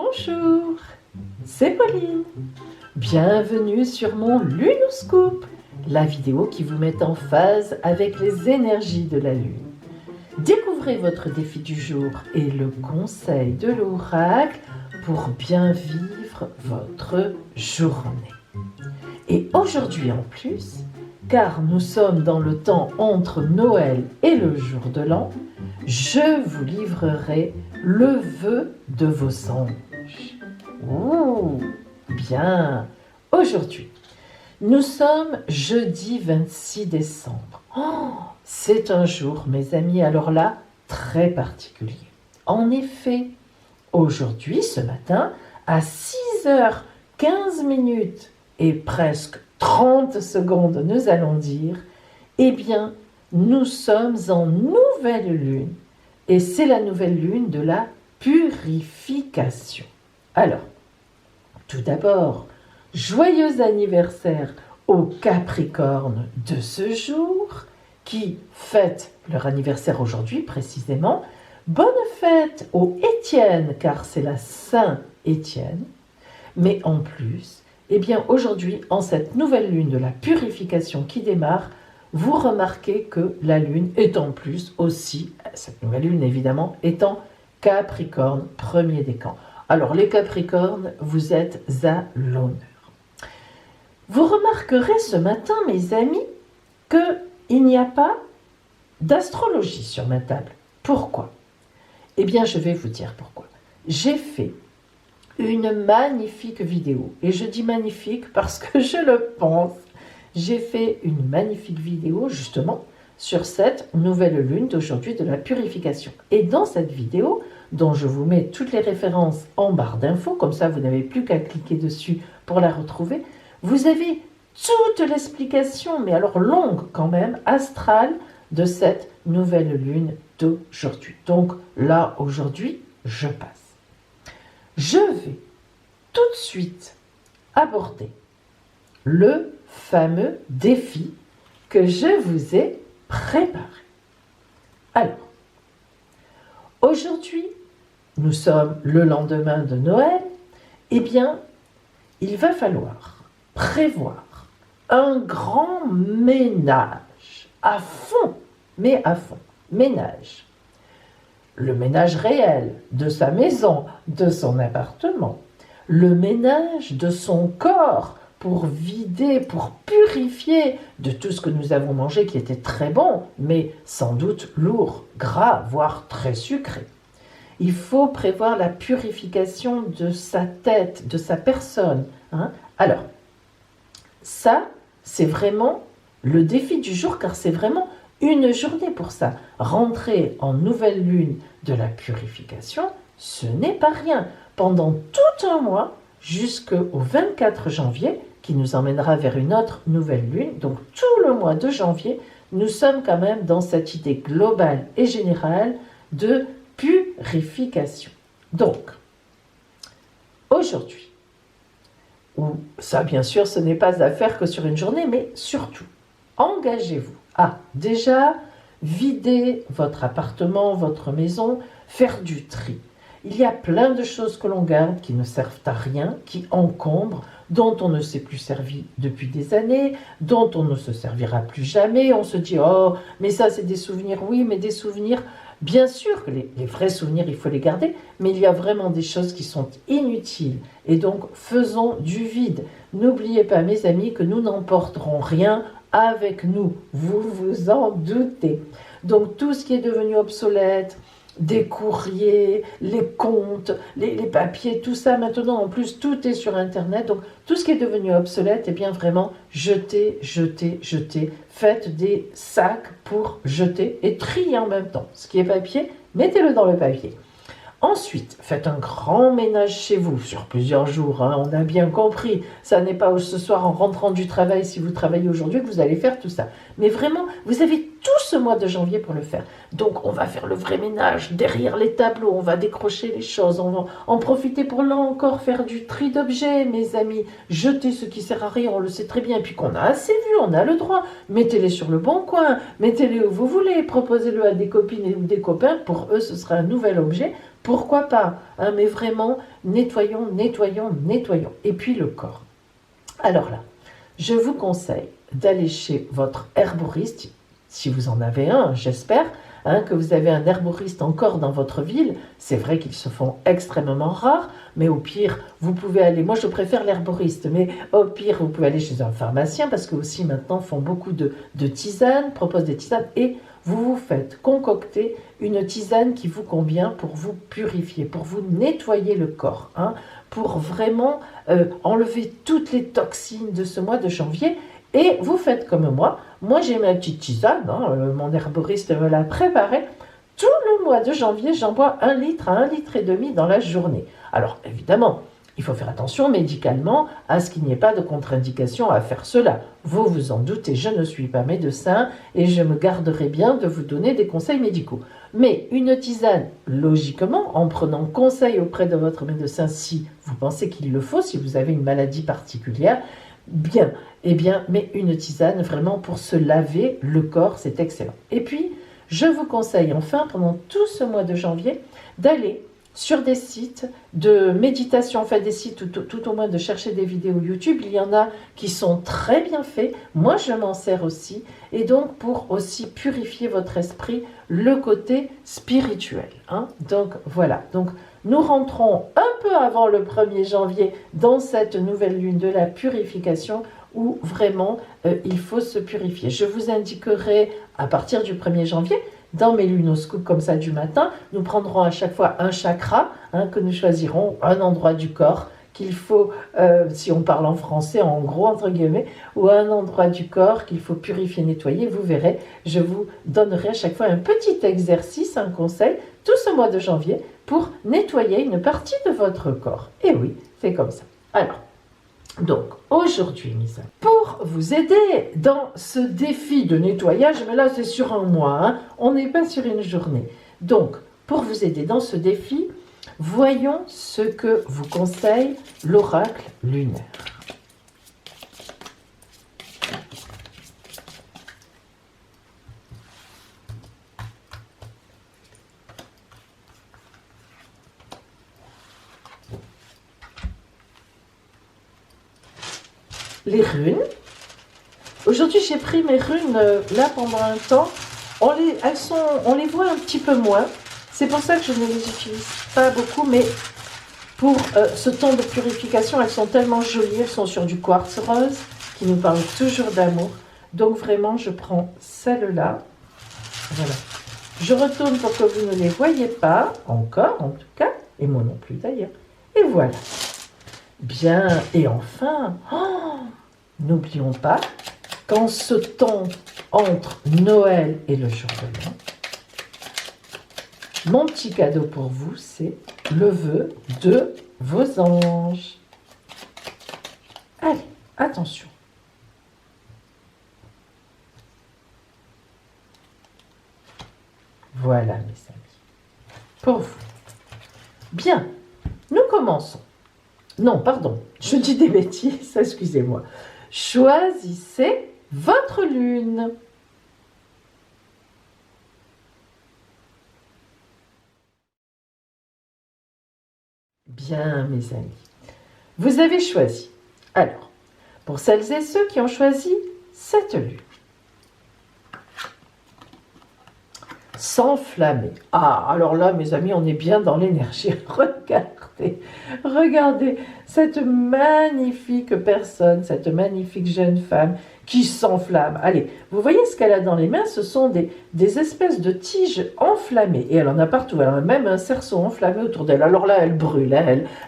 Bonjour, c'est Pauline. Bienvenue sur mon Lunoscope, la vidéo qui vous met en phase avec les énergies de la Lune. Découvrez votre défi du jour et le conseil de l'oracle pour bien vivre votre journée. Et aujourd'hui en plus, car nous sommes dans le temps entre Noël et le jour de l'an, je vous livrerai le vœu de vos anges. Ouh, bien. Aujourd'hui, nous sommes jeudi 26 décembre. Oh, c'est un jour, mes amis, alors là, très particulier. En effet, aujourd'hui, ce matin, à 6h15 et presque 30 secondes, nous allons dire, eh bien, nous sommes en nouvelle lune. Et c'est la nouvelle lune de la purification. Alors, tout d'abord, joyeux anniversaire aux Capricornes de ce jour, qui fêtent leur anniversaire aujourd'hui précisément. Bonne fête aux Étienne, car c'est la Saint-Étienne. Mais en plus, eh bien aujourd'hui, en cette nouvelle lune de la purification qui démarre, vous remarquez que la lune est en plus aussi, cette nouvelle lune évidemment, étant Capricorne, premier décan. Alors les Capricornes, vous êtes à l'honneur. Vous remarquerez ce matin, mes amis, qu'il n'y a pas d'astrologie sur ma table. Pourquoi? Eh bien, je vais vous dire pourquoi. J'ai fait une magnifique vidéo, et je dis magnifique parce que je le pense. J'ai fait une magnifique vidéo justement sur cette nouvelle lune d'aujourd'hui de la purification. Et dans cette vidéo, dont je vous mets toutes les références en barre d'infos, comme ça vous n'avez plus qu'à cliquer dessus pour la retrouver, vous avez toute l'explication, mais alors longue quand même, astrale, de cette nouvelle lune d'aujourd'hui. Donc là, aujourd'hui, je passe. Je vais tout de suite aborder le fameux défi que je vous ai préparé. Alors, aujourd'hui, nous sommes le lendemain de Noël, eh bien, il va falloir prévoir un grand ménage, à fond, mais à fond, ménage. Le ménage réel de sa maison, de son appartement, le ménage de son corps, pour vider, pour purifier de tout ce que nous avons mangé qui était très bon, mais sans doute lourd, gras, voire très sucré. Il faut prévoir la purification de sa tête, de sa personne. Alors, ça, c'est vraiment le défi du jour, car c'est vraiment une journée pour ça. Rentrer en nouvelle lune de la purification, ce n'est pas rien. Pendant tout un mois, jusqu'au 24 janvier, qui nous emmènera vers une autre nouvelle lune. Donc tout le mois de janvier, nous sommes quand même dans cette idée globale et générale de purification. Donc, aujourd'hui, ça bien sûr ce n'est pas à faire que sur une journée, mais surtout, engagez-vous à déjà vider votre appartement, votre maison, faire du tri. Il y a plein de choses que l'on garde qui ne servent à rien, qui encombrent, dont on ne s'est plus servi depuis des années, dont on ne se servira plus jamais. On se dit « Oh, mais ça c'est des souvenirs ». Oui, mais des souvenirs, bien sûr que les vrais souvenirs, il faut les garder, mais il y a vraiment des choses qui sont inutiles. Et donc, faisons du vide. N'oubliez pas, mes amis, que nous n'emporterons rien avec nous. Vous vous en doutez. Donc, tout ce qui est devenu obsolète, des courriers, les comptes, les papiers, tout ça maintenant en plus tout est sur internet, donc tout ce qui est devenu obsolète, eh bien vraiment jetez, jetez, jetez, faites des sacs pour jeter et trier en même temps. Ce qui est papier, mettez-le dans le papier. Ensuite, faites un grand ménage chez vous sur plusieurs jours, on a bien compris. Ça n'est pas ce soir en rentrant du travail, si vous travaillez aujourd'hui, que vous allez faire tout ça. Mais vraiment, vous avez tout ce mois de janvier pour le faire. Donc, on va faire le vrai ménage derrière les tableaux, on va décrocher les choses, on va en profiter pour là encore faire du tri d'objets, mes amis. Jeter ce qui sert à rien, on le sait très bien, et puis qu'on a assez vu, on a le droit. Mettez-les sur le bon coin, mettez-les où vous voulez, proposez-le à des copines ou des copains, pour eux, ce sera un nouvel objet pourquoi pas, hein, mais vraiment, nettoyons, nettoyons, nettoyons. Et puis le corps. Alors là, je vous conseille d'aller chez votre herboriste, si vous en avez un, j'espère, hein, que vous avez un herboriste encore dans votre ville. C'est vrai qu'ils se font extrêmement rares, mais au pire, vous pouvez aller, moi je préfère l'herboriste, mais au pire, vous pouvez aller chez un pharmacien, parce que aussi maintenant font beaucoup de tisanes, proposent des tisanes, et vous vous faites concocter une tisane qui vous convient pour vous purifier, pour vous nettoyer le corps, hein, pour vraiment enlever toutes les toxines de ce mois de janvier. Et vous faites comme moi j'ai ma petite tisane, hein, mon herboriste me l'a préparée. Tout le mois de janvier, j'en bois 1 litre à 1,5 litre dans la journée. Alors évidemment, il faut faire attention médicalement à ce qu'il n'y ait pas de contre-indication à faire cela. Vous vous en doutez, je ne suis pas médecin et je me garderai bien de vous donner des conseils médicaux. Mais une tisane, logiquement, en prenant conseil auprès de votre médecin, si vous pensez qu'il le faut, si vous avez une maladie particulière, bien, eh bien, mais une tisane vraiment pour se laver le corps, c'est excellent. Et puis, je vous conseille enfin, pendant tout ce mois de janvier, d'aller sur des sites de méditation, enfin des sites tout au moins de chercher des vidéos YouTube. Il y en a qui sont très bien faits, moi je m'en sers aussi, et donc pour aussi purifier votre esprit, le côté spirituel, hein. Donc voilà, donc nous rentrons un peu avant le 1er janvier dans cette nouvelle lune de la purification où vraiment il faut se purifier. Je vous indiquerai à partir du 1er janvier, dans mes lunoscopes comme ça du matin, nous prendrons à chaque fois un chakra, hein, que nous choisirons, un endroit du corps qu'il faut, si on parle en français, en gros entre guillemets, ou un endroit du corps qu'il faut purifier, nettoyer. Vous verrez, je vous donnerai à chaque fois un petit exercice, un conseil, tout ce mois de janvier, pour nettoyer une partie de votre corps. Et oui, c'est comme ça. Alors, donc, aujourd'hui, mes amis, pour vous aider dans ce défi de nettoyage, mais là c'est sur un mois, hein, on n'est pas sur une journée. Donc, pour vous aider dans ce défi, voyons ce que vous conseille l'oracle lunaire. Les runes. Aujourd'hui, j'ai pris mes runes là pendant un temps. On les voit un petit peu moins. C'est pour ça que je ne les utilise pas beaucoup, mais pour ce temps de purification, elles sont tellement jolies. Elles sont sur du quartz rose qui nous parle toujours d'amour. Donc vraiment, je prends celle-là. Voilà. Je retourne pour que vous ne les voyez pas, encore en tout cas, et moi non plus d'ailleurs. Et voilà. Bien, et enfin, n'oublions pas qu'en ce temps entre Noël et le jour de l'an, mon petit cadeau pour vous, c'est le vœu de vos anges. Allez, attention. Voilà, mes amis, pour vous. Bien, nous commençons. Non, pardon, je dis des bêtises, excusez-moi. Choisissez votre lune. Bien, mes amis, vous avez choisi. Alors, pour celles et ceux qui ont choisi cette lune, s'enflammer. Ah, alors là, mes amis, on est bien dans l'énergie. Regardez cette magnifique personne, cette magnifique jeune femme qui s'enflamme. Allez, vous voyez ce qu'elle a dans les mains? Ce sont des espèces de tiges enflammées. Et elle en a partout. Elle a même un cerceau enflammé autour d'elle. Alors là, elle brûle.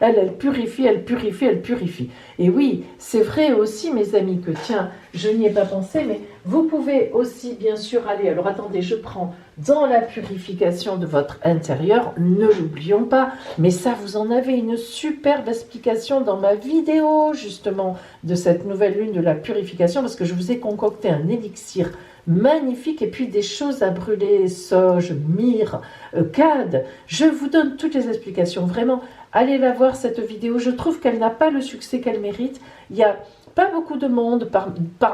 Elle purifie, elle purifie, elle purifie. Et oui, c'est vrai aussi, mes amis, que tiens, je n'y ai pas pensé, mais vous pouvez aussi, bien sûr, aller... Alors attendez, je prends dans la purification de votre intérieur, ne l'oublions pas, mais ça, vous en avez une superbe explication dans ma vidéo, justement, de cette nouvelle lune de la purification, parce que je vous ai concocté un élixir magnifique, et puis des choses à brûler, sauge, myrrhe, cade. Je vous donne toutes les explications, vraiment. Allez la voir, cette vidéo. Je trouve qu'elle n'a pas le succès qu'elle mérite. Il y a pas beaucoup de monde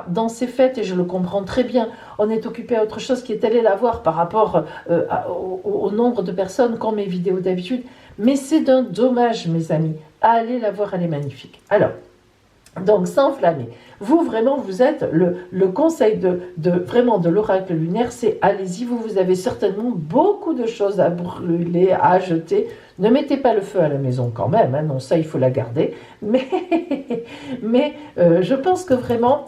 dans ces fêtes, et je le comprends très bien. On est occupé à autre chose qui est allé la voir par rapport au nombre de personnes qu'ont mes vidéos d'habitude. Mais c'est d'un dommage, mes amis. Allez la voir, elle est magnifique. Alors, donc, s'enflammer. Vous, vraiment, vous êtes le conseil vraiment de l'oracle lunaire, c'est allez-y, vous avez certainement beaucoup de choses à brûler, à jeter. Ne mettez pas le feu à la maison quand même, hein, non, ça, il faut la garder. Mais, je pense que vraiment,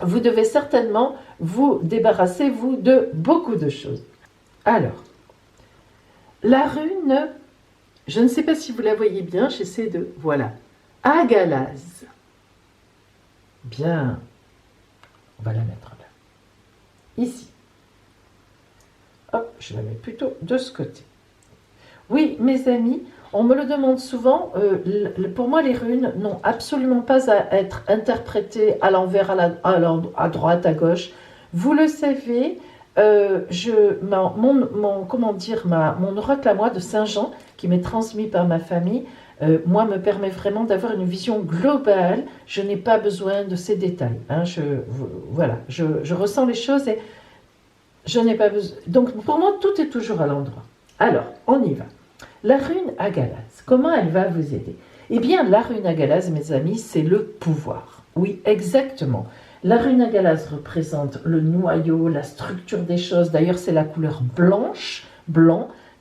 vous devez certainement vous débarrasser, vous, de beaucoup de choses. Alors, la rune, je ne sais pas si vous la voyez bien, j'essaie de... Voilà. Agalaz. Bien, on va la mettre là, ici. Hop, je la mets plutôt de ce côté. Oui, mes amis, on me le demande souvent, pour moi les runes n'ont absolument pas à être interprétées à l'envers, à droite, à gauche. Vous le savez, mon oracle à moi de Saint-Jean, qui m'est transmis par ma famille, moi, me permet vraiment d'avoir une vision globale. Je n'ai pas besoin de ces détails. Hein. Je ressens les choses et je n'ai pas besoin. Donc, pour moi, tout est toujours à l'endroit. Alors, on y va. La rune Agalaz, comment elle va vous aider? Eh bien, la rune Agalaz, mes amis, c'est le pouvoir. Oui, exactement. La rune Agalaz représente le noyau, la structure des choses. D'ailleurs, c'est la couleur blanc.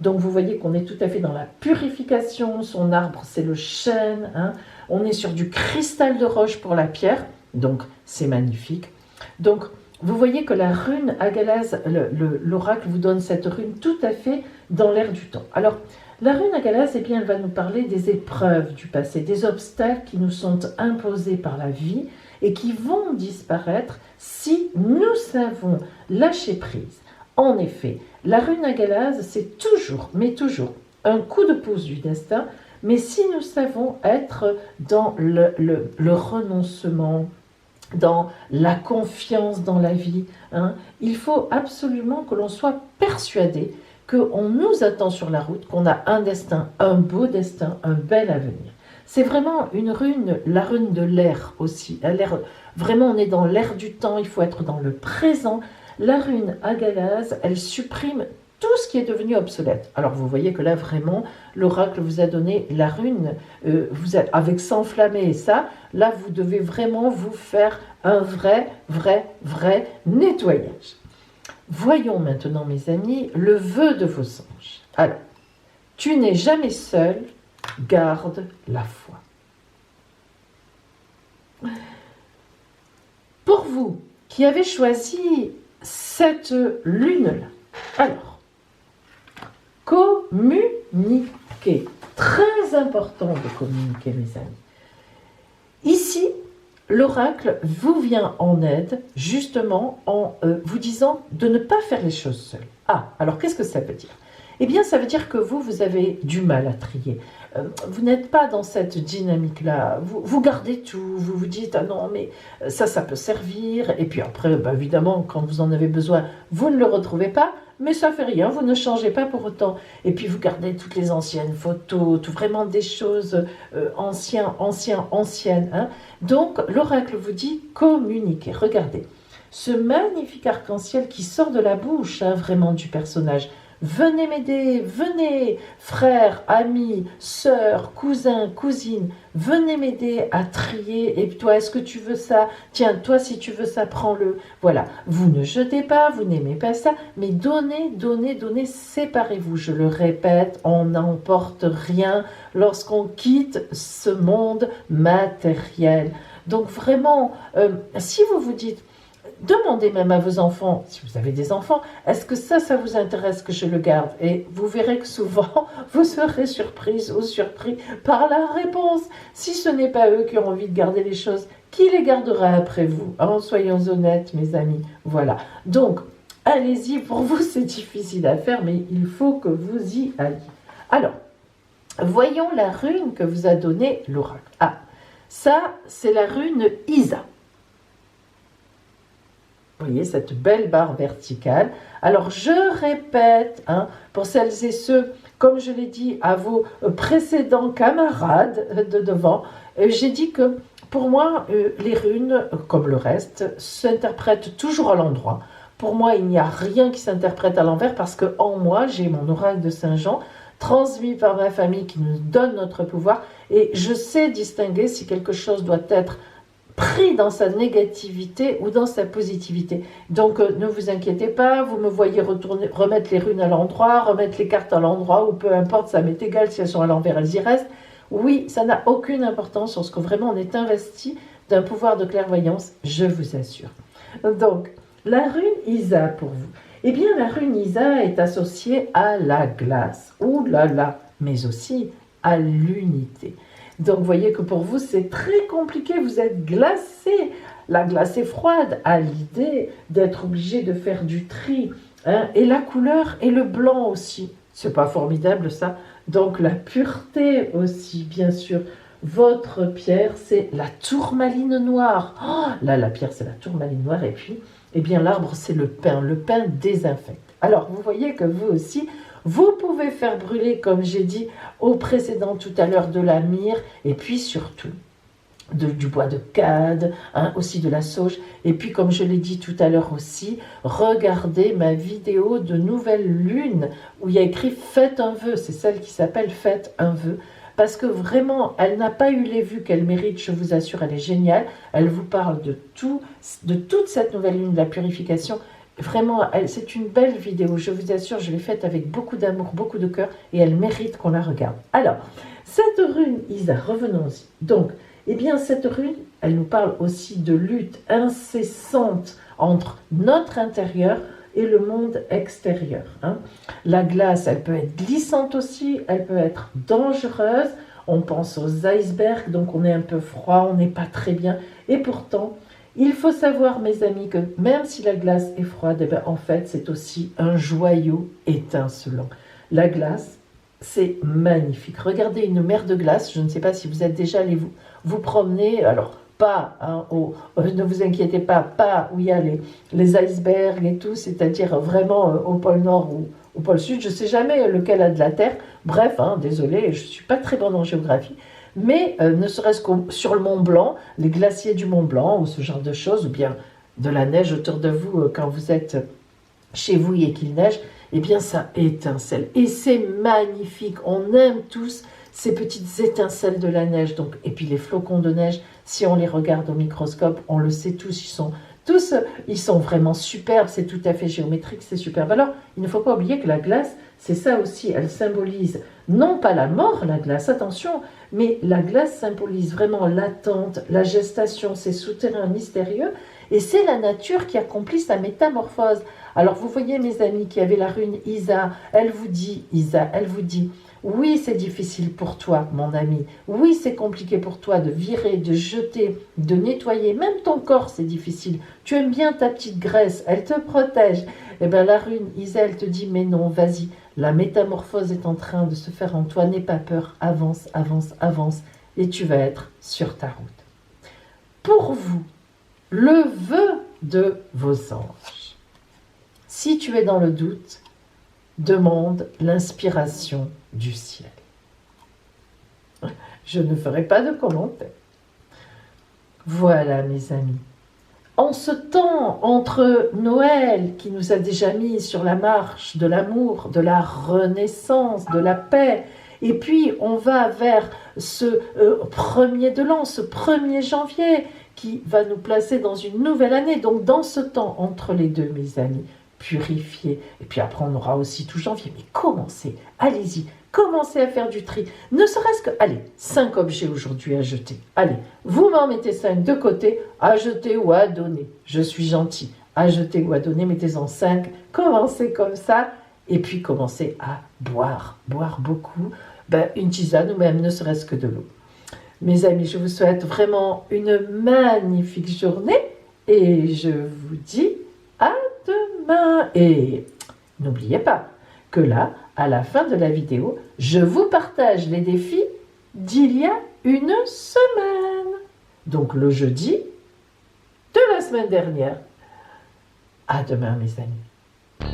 Donc vous voyez qu'on est tout à fait dans la purification, son arbre c'est le chêne, hein. On est sur du cristal de roche pour la pierre, donc c'est magnifique. Donc vous voyez que la rune Agalaz, l'oracle vous donne cette rune tout à fait dans l'air du temps. Alors la rune Agalaz, eh bien, elle va nous parler des épreuves du passé, des obstacles qui nous sont imposés par la vie et qui vont disparaître si nous savons lâcher prise. En effet, la rune Agalaz, c'est toujours, mais toujours, un coup de pouce du destin, mais si nous savons être dans le renoncement, dans la confiance dans la vie, hein, il faut absolument que l'on soit persuadé qu'on nous attend sur la route, qu'on a un destin, un beau destin, un bel avenir. C'est vraiment une rune, la rune de l'air aussi. Vraiment, on est dans l'air du temps, il faut être dans le présent. La rune Agalaz, elle supprime tout ce qui est devenu obsolète. Alors vous voyez que là vraiment, l'oracle vous a donné la rune, vous êtes avec s'enflammer et ça, là vous devez vraiment vous faire un vrai nettoyage. Voyons maintenant mes amis, le vœu de vos anges. Alors, tu n'es jamais seul, garde la foi. Pour vous qui avez choisi cette lune-là. Alors, communiquer. Très important de communiquer, mes amis. Ici, l'oracle vous vient en aide, justement, en vous disant de ne pas faire les choses seul. Ah, alors qu'est-ce que ça veut dire? Eh bien, ça veut dire que vous avez du mal à trier. Vous n'êtes pas dans cette dynamique-là. Vous gardez tout. Vous vous dites, ah non, mais ça peut servir. Et puis après, bah, évidemment, quand vous en avez besoin, vous ne le retrouvez pas. Mais ça fait rien, vous ne changez pas pour autant. Et puis vous gardez toutes les anciennes photos, vraiment des choses anciennes. Hein. Donc, l'oracle vous dit, communiquez. Regardez, ce magnifique arc-en-ciel qui sort de la bouche, hein, vraiment, du personnage. Venez m'aider, venez, frères, amis, sœurs, cousins, cousines, venez m'aider à trier. Et toi, est-ce que tu veux ça? Tiens, toi, si tu veux ça, prends-le. Voilà, vous ne jetez pas, vous n'aimez pas ça, mais donnez, séparez-vous. Je le répète, on n'emporte rien lorsqu'on quitte ce monde matériel. Donc vraiment, si vous vous dites, demandez même à vos enfants, si vous avez des enfants, est-ce que ça vous intéresse que je le garde? Et vous verrez que souvent, vous serez surprise ou surpris par la réponse. Si ce n'est pas eux qui ont envie de garder les choses, qui les gardera après vous? Alors, soyons honnêtes, mes amis. Voilà. Donc, allez-y. Pour vous, c'est difficile à faire, mais il faut que vous y alliez. Alors, voyons la rune que vous a donnée l'oracle. Ah, ça, c'est la rune Isa. Vous voyez cette belle barre verticale. Alors, je répète, hein, pour celles et ceux, comme je l'ai dit à vos précédents camarades de devant, j'ai dit que Pour moi, les runes, comme le reste, s'interprètent toujours à l'endroit. Pour moi, il n'y a rien qui s'interprète à l'envers parce que en moi, j'ai mon oracle de Saint-Jean, transmis par ma famille qui nous donne notre pouvoir, et je sais distinguer si quelque chose doit être pris dans sa négativité ou dans sa positivité. Donc ne vous inquiétez pas, vous me voyez remettre les runes à l'endroit, remettre les cartes à l'endroit, ou peu importe, ça m'est égal si elles sont à l'envers, elles y restent. Oui, ça n'a aucune importance lorsque vraiment on est investi d'un pouvoir de clairvoyance, je vous assure. Donc, la rune Isa pour vous. Eh bien, la rune Isa est associée à la glace, ouh là là, mais aussi à l'unité. Donc, vous voyez que pour vous, c'est très compliqué, vous êtes glacé. La glace est froide à l'idée d'être obligé de faire du tri. Hein, et la couleur et le blanc aussi. C'est pas formidable ça? Donc, la pureté aussi, bien sûr. Votre pierre, c'est la tourmaline noire. Oh, là, la pierre, c'est la tourmaline noire. Et puis, eh bien, l'arbre, c'est le pin. Le pin désinfecte. Alors, vous voyez que vous aussi, vous pouvez faire brûler, comme j'ai dit au précédent tout à l'heure, de la myrrhe. Et puis, surtout, du bois de cade, hein, aussi de la sauge. Et puis, comme je l'ai dit tout à l'heure aussi, regardez ma vidéo de nouvelle lune où il y a écrit « Faites un vœu ». C'est celle qui s'appelle « Faites un vœu ». Parce que vraiment, elle n'a pas eu les vues qu'elle mérite, je vous assure, elle est géniale. Elle vous parle de tout, de toute cette nouvelle lune de la purification. Vraiment, c'est une belle vidéo, je vous assure, je l'ai faite avec beaucoup d'amour, beaucoup de cœur, et elle mérite qu'on la regarde. Alors, cette rune Isa, revenons-y. Donc, eh bien, cette rune, elle nous parle aussi de lutte incessante entre notre intérieur et le monde extérieur. Hein. La glace, elle peut être glissante aussi, elle peut être dangereuse. On pense aux icebergs, donc on est un peu froid, on n'est pas très bien. Et pourtant, il faut savoir, mes amis, que même si la glace est froide, eh bien, en fait, c'est aussi un joyau étincelant. La glace, c'est magnifique. Regardez une mer de glace, je ne sais pas si vous êtes déjà allé vous promener, alors pas, hein, ne vous inquiétez pas où il y a les icebergs et tout, c'est-à-dire vraiment au pôle Nord ou au pôle Sud, je ne sais jamais lequel a de la Terre, bref, hein, désolé, je ne suis pas très bonne en géographie, mais ne serait-ce que sur le Mont Blanc, les glaciers du Mont Blanc ou ce genre de choses, ou bien de la neige autour de vous quand vous êtes chez vous et qu'il neige, eh bien ça étincelle. Et c'est magnifique, on aime tous ces petites étincelles de la neige. Donc, et puis les flocons de neige, si on les regarde au microscope, on le sait tous, ils sont vraiment superbes, c'est tout à fait géométrique, c'est superbe. Alors, il ne faut pas oublier que la glace, c'est ça aussi, elle symbolise non pas la mort, la glace, attention, mais la glace symbolise vraiment l'attente, la gestation, ces souterrains mystérieux, et c'est la nature qui accomplit sa métamorphose. Alors vous voyez mes amis qui avaient la rune Isa, elle vous dit, oui c'est difficile pour toi mon ami, oui c'est compliqué pour toi de virer, de jeter, de nettoyer, même ton corps c'est difficile, tu aimes bien ta petite graisse, elle te protège. Eh bien la rune Isa elle te dit mais non, vas-y, la métamorphose est en train de se faire en toi, n'aie pas peur, avance, avance, avance, et tu vas être sur ta route. Pour vous, le vœu de vos anges. Si tu es dans le doute, demande l'inspiration du ciel. Je ne ferai pas de commentaire. Voilà mes amis. En ce temps entre Noël qui nous a déjà mis sur la marche de l'amour, de la renaissance, de la paix, et puis on va vers ce premier de l'an, ce 1er janvier, qui va nous placer dans une nouvelle année. Donc dans ce temps entre les deux, mes amis, purifiez. Et puis après, on aura aussi tout janvier. Mais commencez, allez-y, commencez à faire du tri. Ne serait-ce que, allez, 5 objets aujourd'hui à jeter. Allez, vous m'en mettez 5 de côté, à jeter ou à donner. Je suis gentil. À jeter ou à donner, mettez-en 5. Commencez comme ça. Et puis commencez à boire beaucoup. Une tisane ou même ne serait-ce que de l'eau. Mes amis, je vous souhaite vraiment une magnifique journée et je vous dis à demain. Et n'oubliez pas que là, à la fin de la vidéo, je vous partage les défis d'il y a une semaine. Donc le jeudi de la semaine dernière. À demain, mes amis.